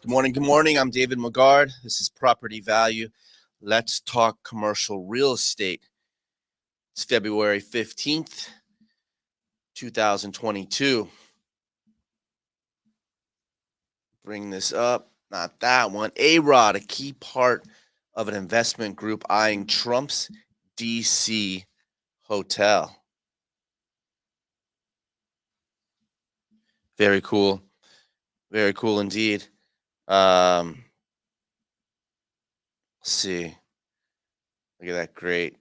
Good morning. Good morning. I'm David Maggard. This is Property Value. Let's talk commercial real estate. It's February 15th, 2022. Bring this up. Not that one. A-Rod, a key part of an investment group eyeing Trump's DC hotel. Very cool. Very cool indeed. Let's see. Look at that great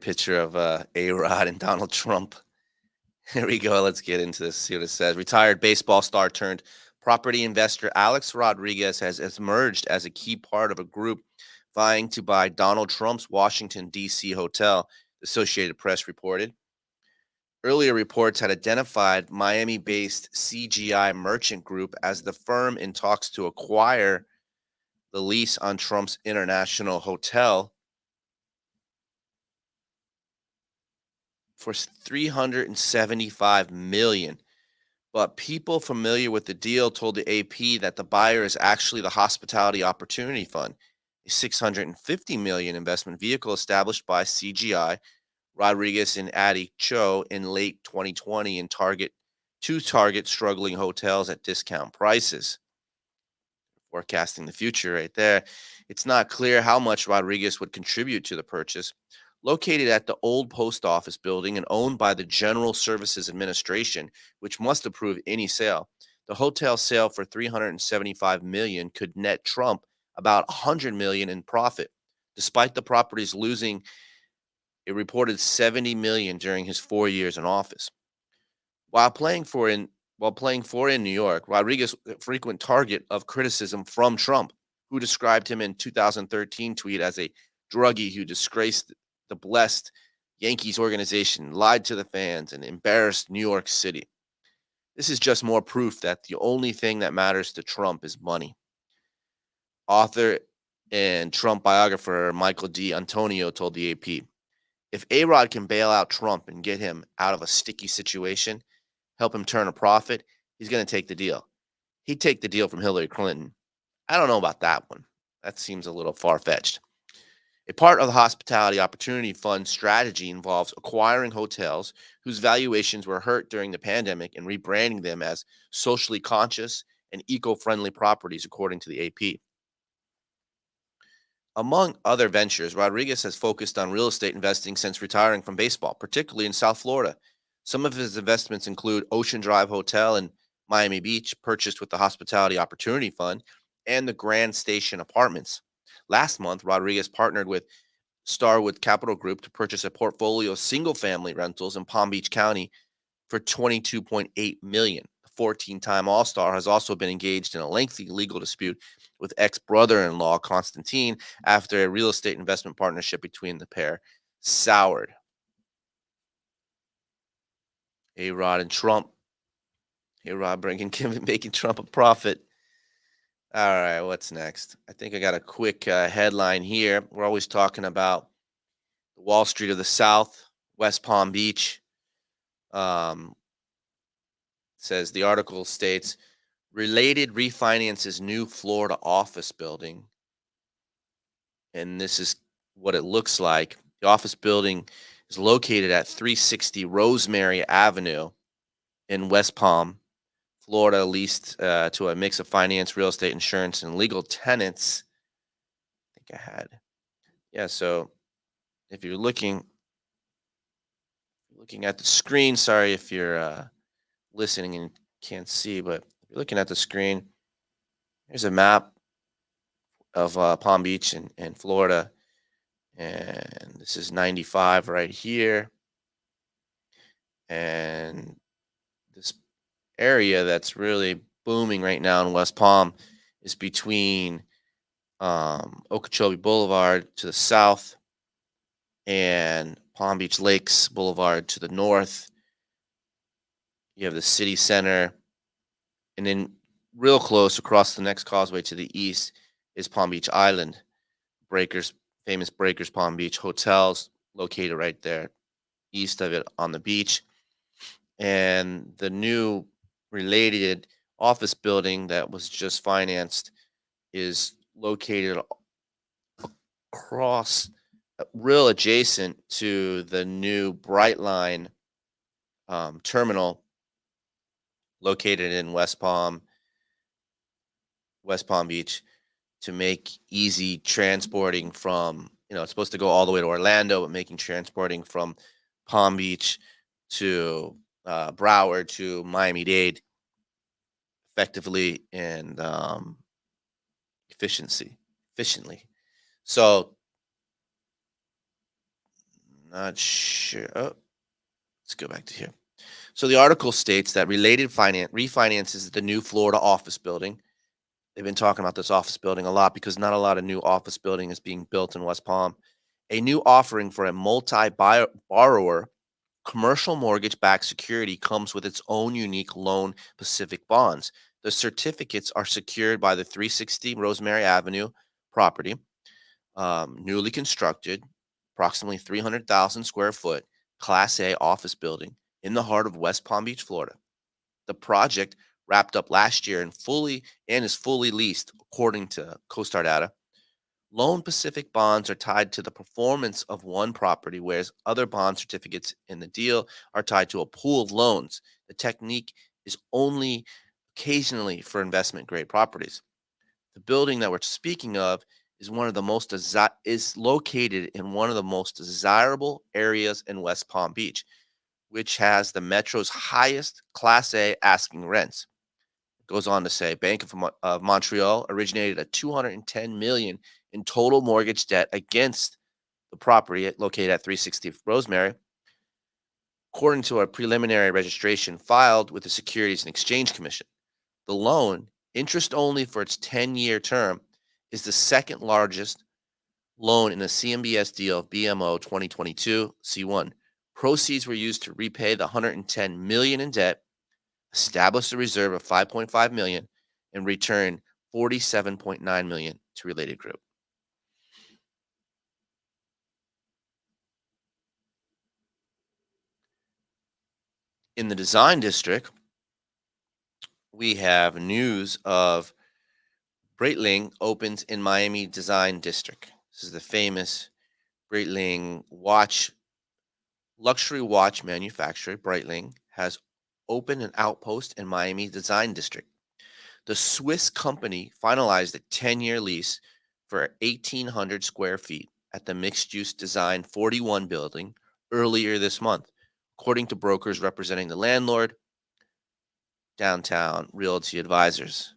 picture of A-Rod and Donald Trump. Here we go. Let's get into this. See what it says. Retired baseball star turned property investor Alex Rodriguez has emerged as a key part of a group vying to buy Donald Trump's Washington, D.C. hotel, the Associated Press reported. Earlier reports had identified Miami-based CGI Merchant Group as the firm in talks to acquire the lease on Trump's international hotel for $375 million. But people familiar with the deal told the AP that the buyer is actually the Hospitality Opportunity Fund, a $650 million investment vehicle established by CGI, Rodriguez and Addie Cho in late 2020 to target struggling hotels at discount prices. Forecasting the future right there. It's not clear how much Rodriguez would contribute to the purchase. Located at the old post office building and owned by the General Services Administration, which must approve any sale, the hotel sale for $375 million could net Trump about $100 million in profit, despite the properties losing a reported $70 million during his 4 years in office. While playing for in New York, Rodriguez was a frequent target of criticism from Trump, who described him in 2013 tweet as a druggie who disgraced the blessed Yankees organization, lied to the fans, and embarrassed New York City. This is just more proof that the only thing that matters to Trump is money. Author and Trump biographer Michael D. Antonio told the AP, if A-Rod can bail out Trump and get him out of a sticky situation, help him turn a profit, he's going to take the deal. He'd take the deal from Hillary Clinton. I don't know about that one. That seems a little far-fetched. A part of the Hospitality Opportunity Fund strategy involves acquiring hotels whose valuations were hurt during the pandemic and rebranding them as socially conscious and eco-friendly properties, according to the AP. Among other ventures, Rodriguez has focused on real estate investing since retiring from baseball, particularly in South Florida. Some of his investments include Ocean Drive Hotel in Miami Beach, purchased with the Hospitality Opportunity Fund, and the Grand Station Apartments. Last month, Rodriguez partnered with Starwood Capital Group to purchase a portfolio of single-family rentals in Palm Beach County for $22.8 million. The 14-time All-Star has also been engaged in a lengthy legal dispute with ex-brother-in-law Constantine after a real estate investment partnership between the pair soured. A-Rod and Trump. A-Rod making Trump a profit. All right, what's next? I think I got a quick headline here. We're always talking about the Wall Street of the South, West Palm Beach. Says the article states, Related refinances new Florida office building. And this is what it looks like. The office building is located at 360 Rosemary Avenue in West Palm, Florida, leased to a mix of finance, real estate, insurance, and legal tenants. I think I had. Yeah, so if you're looking at the screen, sorry if you're listening and can't see, but if you're looking at the screen, here's a map of Palm Beach and Florida. And this is 95 right here. And this area that's really booming right now in West Palm is between Okeechobee Boulevard to the south and Palm Beach Lakes Boulevard to the north. You have the city center, and then real close across the next causeway to the east is Palm Beach Island. Famous Breakers Palm Beach hotels located right there east of it on the beach. And the new related office building that was just financed is located across, real adjacent to the new Brightline terminal located in West Palm Beach, to make easy transporting from, it's supposed to go all the way to Orlando, but making transporting from Palm Beach to Broward to Miami-Dade effectively and efficiently. So, not sure. Oh, let's go back to here. So the article states that related finance refinances the new Florida office building. They've been talking about this office building a lot because not a lot of new office building is being built in West Palm. A new offering for a multi-borrower commercial mortgage-backed security comes with its own unique loan Pacific bonds. The certificates are secured by the 360 Rosemary Avenue property, newly constructed, approximately 300,000 square foot Class A office building in the heart of West Palm Beach, Florida. The project wrapped up last year and is fully leased, according to CoStar data. Loan Pacific bonds are tied to the performance of one property, whereas other bond certificates in the deal are tied to a pool of loans. The technique is only occasionally for investment grade properties. The building that we're speaking of is is located in one of the most desirable areas in West Palm Beach, which has the metro's highest Class A asking rents. It goes on to say Bank of Montreal originated a 210 million in total mortgage debt against the property located at 360 Rosemary, according to a preliminary registration filed with the Securities and Exchange Commission. The loan, interest only for its 10-year term, is the second largest loan in the CMBS deal of BMO 2022 C1. Proceeds were used to repay the 110 million in debt, establish a reserve of 5.5 million, and return 47.9 million to related group. In the design district, we have news of Breitling opens in Miami Design District. This is the famous Breitling luxury watch manufacturer. Breitling has opened an outpost in Miami Design District. The Swiss company finalized a 10-year lease for 1,800 square feet at the mixed-use design 41 building earlier this month, according to brokers representing the landlord, Downtown Realty Advisors.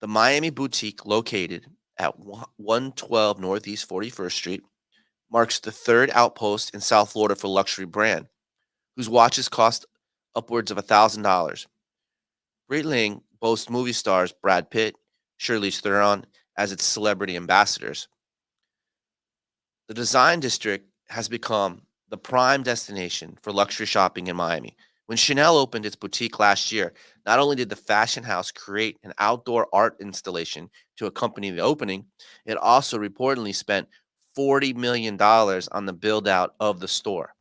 The Miami boutique, located at 112 Northeast 41st Street, marks the third outpost in South Florida for luxury brand, whose watches cost upwards of $1,000. Breitling boasts movie stars Brad Pitt, Charlize Theron as its celebrity ambassadors. The design district has become the prime destination for luxury shopping in Miami. When Chanel opened its boutique last year, not only did the fashion house create an outdoor art installation to accompany the opening, it also reportedly spent $40 million on the build out of the store.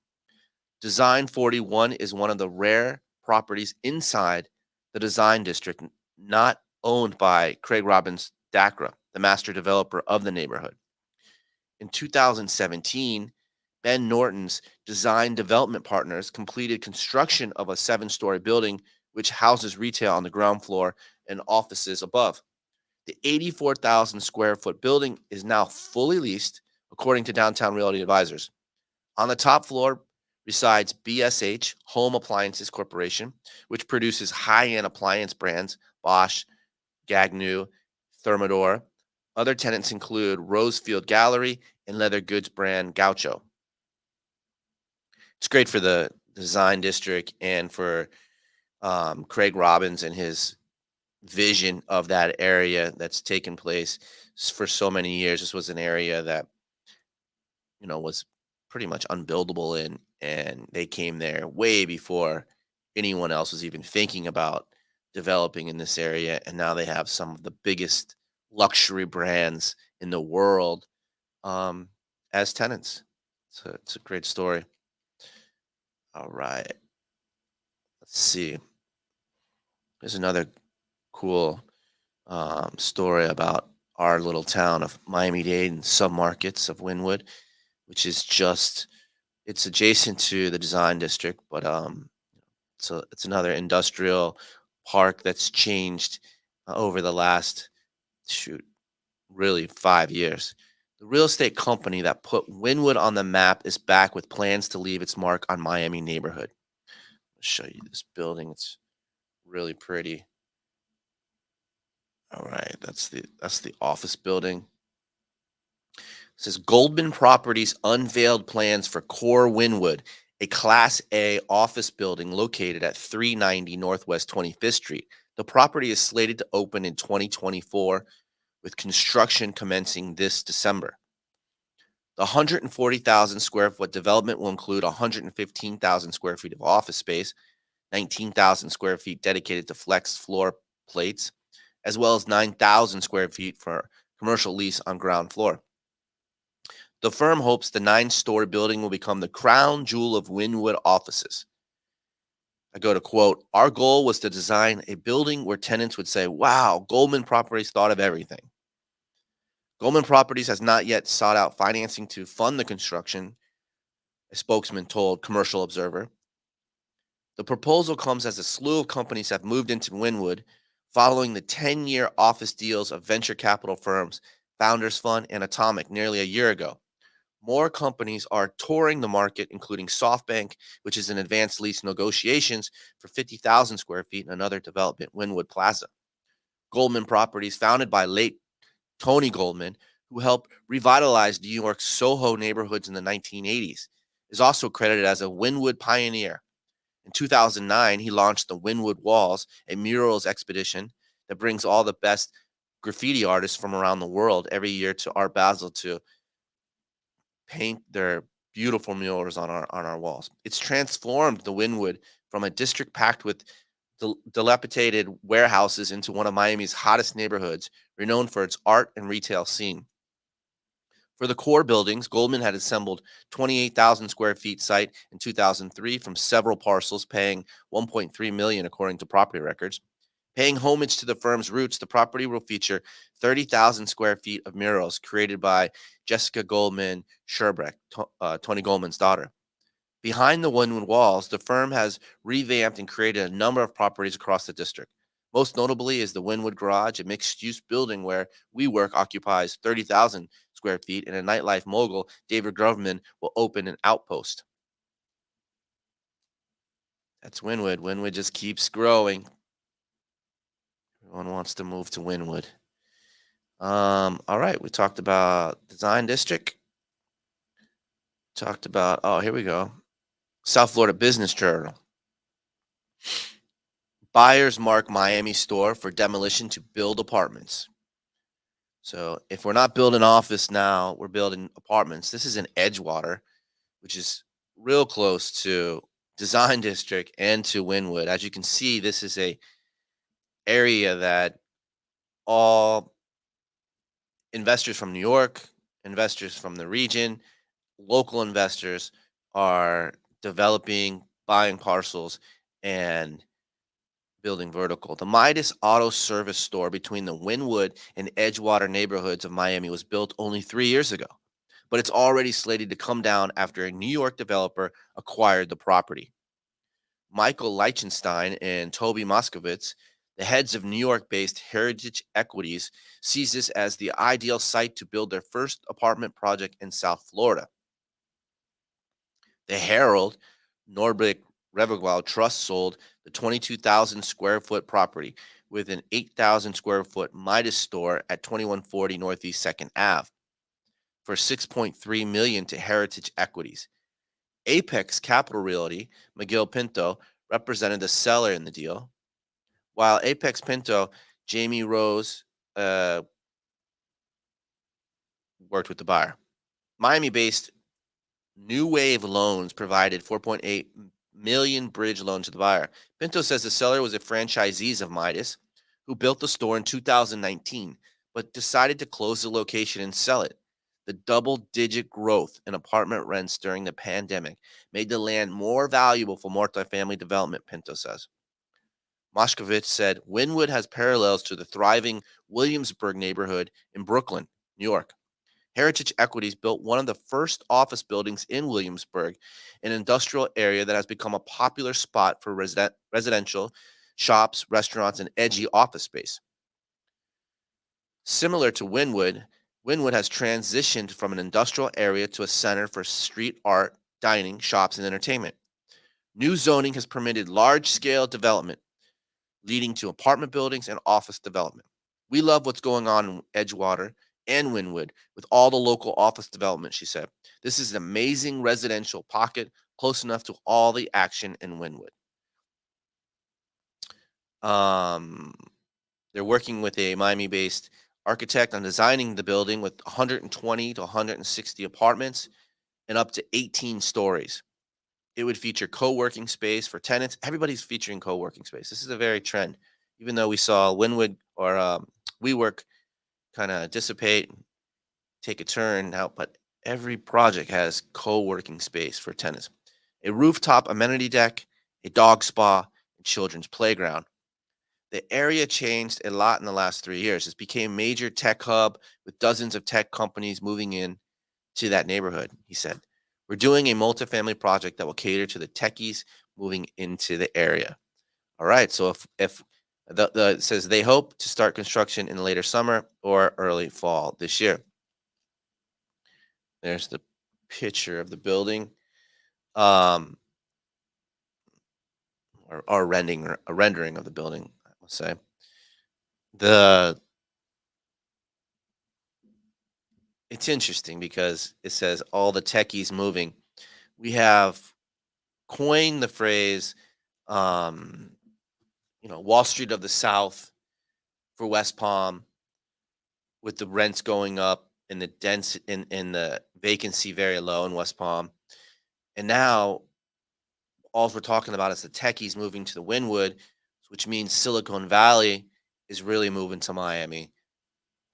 Design 41 is one of the rare properties inside the design district not owned by Craig Robbins Dacra, the master developer of the neighborhood. In 2017, Ben Norton's design development partners completed construction of a 7-story building which houses retail on the ground floor and offices above. The 84,000 square foot building is now fully leased, according to Downtown Realty Advisors. On the top floor resides BSH Home Appliances Corporation, which produces high-end appliance brands Bosch, Gagnu, Thermador. Other tenants include Rosefield Gallery and leather goods brand Gaucho. It's great for the design district and for Craig Robbins and his vision of that area that's taken place for so many years. This was an area that was pretty much unbuildable in, and they came there way before anyone else was even thinking about developing in this area. And now they have some of the biggest luxury brands in the world as tenants. It's a great story. All right. Let's see. There's another. cool story about our little town of Miami-Dade and submarkets of Wynwood, which is just it's adjacent to the design district, but so it's another industrial park that's changed over the last shoot really 5 years. The real estate company that put Wynwood on the map is back with plans to leave its mark on Miami neighborhood. I'll show you this building. It's really pretty. All right, that's the office building. It says Goldman Properties unveiled plans for Core Wynwood, a Class A office building located at 390 Northwest 25th Street. The property is slated to open in 2024, with construction commencing this December. The 140,000 square foot development will include 115,000 square feet of office space, 19,000 square feet dedicated to flex floor plates, as well as 9,000 square feet for commercial lease on ground floor. The firm hopes the 9-story building will become the crown jewel of Wynwood offices. I go to quote, our goal was to design a building where tenants would say, wow, Goldman Properties thought of everything. Goldman Properties has not yet sought out financing to fund the construction, a spokesman told Commercial Observer. The proposal comes as a slew of companies have moved into Wynwood following the 10-year office deals of venture capital firms, Founders Fund, and Atomic nearly a year ago. More companies are touring the market, including SoftBank, which is in advanced lease negotiations for 50,000 square feet in another development, Wynwood Plaza. Goldman Properties, founded by late Tony Goldman, who helped revitalize New York's Soho neighborhoods in the 1980s, is also credited as a Wynwood pioneer. In 2009, he launched the Wynwood Walls, a murals expedition that brings all the best graffiti artists from around the world every year to Art Basel to paint their beautiful murals on our walls. It's transformed the Wynwood from a district packed with dilapidated warehouses into one of Miami's hottest neighborhoods, renowned for its art and retail scene. For the core buildings, Goldman had assembled 28,000 square feet site in 2003 from several parcels, paying 1.3 million according to property records. Paying homage to the firm's roots, the property will feature 30,000 square feet of murals created by Jessica Goldman Sherbrecht, Tony Goldman's daughter. Behind the Wynwood walls, the firm has revamped and created a number of properties across the district. Most notably is the Wynwood Garage, a mixed-use building where WeWork occupies 30,000 square feet, and a nightlife mogul, David Groverman, will open an outpost. That's Wynwood. Wynwood just keeps growing. Everyone wants to move to Wynwood. All right, we talked about Design District. Talked about, oh, here we go. South Florida Business Journal. Buyers mark Miami store for demolition to build apartments. So if we're not building office now, we're building apartments. This is in Edgewater, which is real close to Design District and to Wynwood. As you can see, this is a area that all investors from New York, investors from the region, local investors are developing, buying parcels, and building vertical. The Midas Auto Service store between the Wynwood and Edgewater neighborhoods of Miami was built only 3 years ago, but it's already slated to come down after a New York developer acquired the property. Michael Lichtenstein and Toby Moskowitz, the heads of New York-based Heritage Equities, sees this as the ideal site to build their first apartment project in South Florida. The Herald Norbrick Revagwell Trust sold the 22,000 square foot property with an 8,000 square foot Midas store at 2140 Northeast 2nd Ave for $6.3 million to Heritage Equities. Apex Capital Realty, McGill Pinto, represented the seller in the deal, while Apex Pinto, Jamie Rose, worked with the buyer. Miami-based New Wave Loans provided 4.8 million bridge loan to the buyer. Pinto says the seller was a franchisee of Midas who built the store in 2019, but decided to close the location and sell it. The double-digit growth in apartment rents during the pandemic made the land more valuable for multifamily development, Pinto says. Moshkovich said Wynwood has parallels to the thriving Williamsburg neighborhood in Brooklyn, New York. Heritage Equities built one of the first office buildings in Williamsburg, an industrial area that has become a popular spot for residential, shops, restaurants, and edgy office space. Similar to Wynwood, Wynwood has transitioned from an industrial area to a center for street art, dining, shops, and entertainment. New zoning has permitted large scale development, leading to apartment buildings and office development. We love what's going on in Edgewater and Wynwood with all the local office development, she said. This is an amazing residential pocket close enough to all the action in Wynwood. They're working with a Miami-based architect on designing the building with 120 to 160 apartments and up to 18 stories. It would feature co-working space for tenants. Everybody's featuring co-working space. This is a very trend. Even though we saw Wynwood or WeWork kind of dissipate, take a turn out, but every project has co-working space for tenants. A rooftop amenity deck, a dog spa, and children's playground. The area changed a lot in the last 3 years. It became a major tech hub with dozens of tech companies moving in to that neighborhood, he said. We're doing a multifamily project that will cater to the techies moving into the area. All right. So if it says they hope to start construction in the later summer or early fall this year. There's the picture of the building, or a rendering of the building, I will say. It's interesting because it says all the techies moving. We have coined the phrase, Wall Street of the South for West Palm, with the rents going up and the the vacancy very low in West Palm. And now all we're talking about is the techies moving to the Wynwood, which means Silicon Valley is really moving to Miami.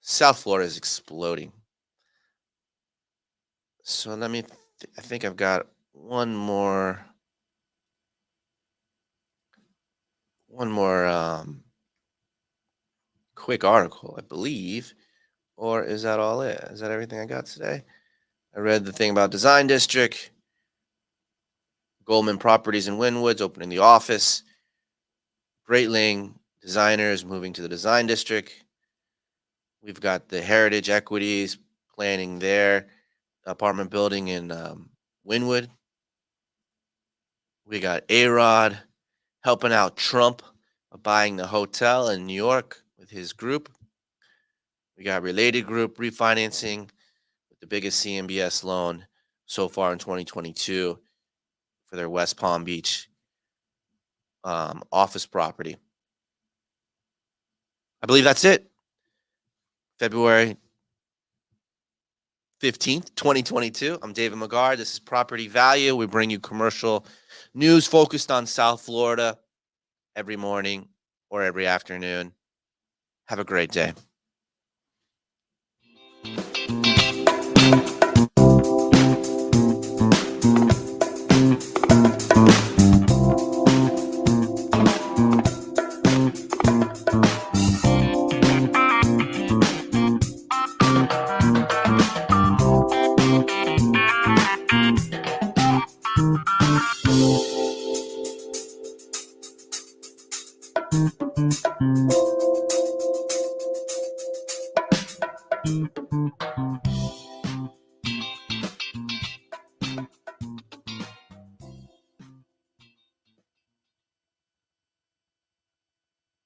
South Florida is exploding. So let me, I think I've got one more quick article, I believe. Or is that all it? Is that everything I got today? I read the thing about Design District, Goldman Properties in Wynwood's opening the office, Breitling designers moving to the Design District. We've got the Heritage Equities planning their apartment building in Wynwood. We got A-Rod helping out Trump buying the hotel in New York with his group. We got Related Group refinancing with the biggest CMBS loan so far in 2022 for their West Palm Beach office property. I believe that's it. February 15th, 2022. I'm David Maggard. This is Property Value. We bring you commercial news focused on South Florida every morning or every afternoon. Have a great day.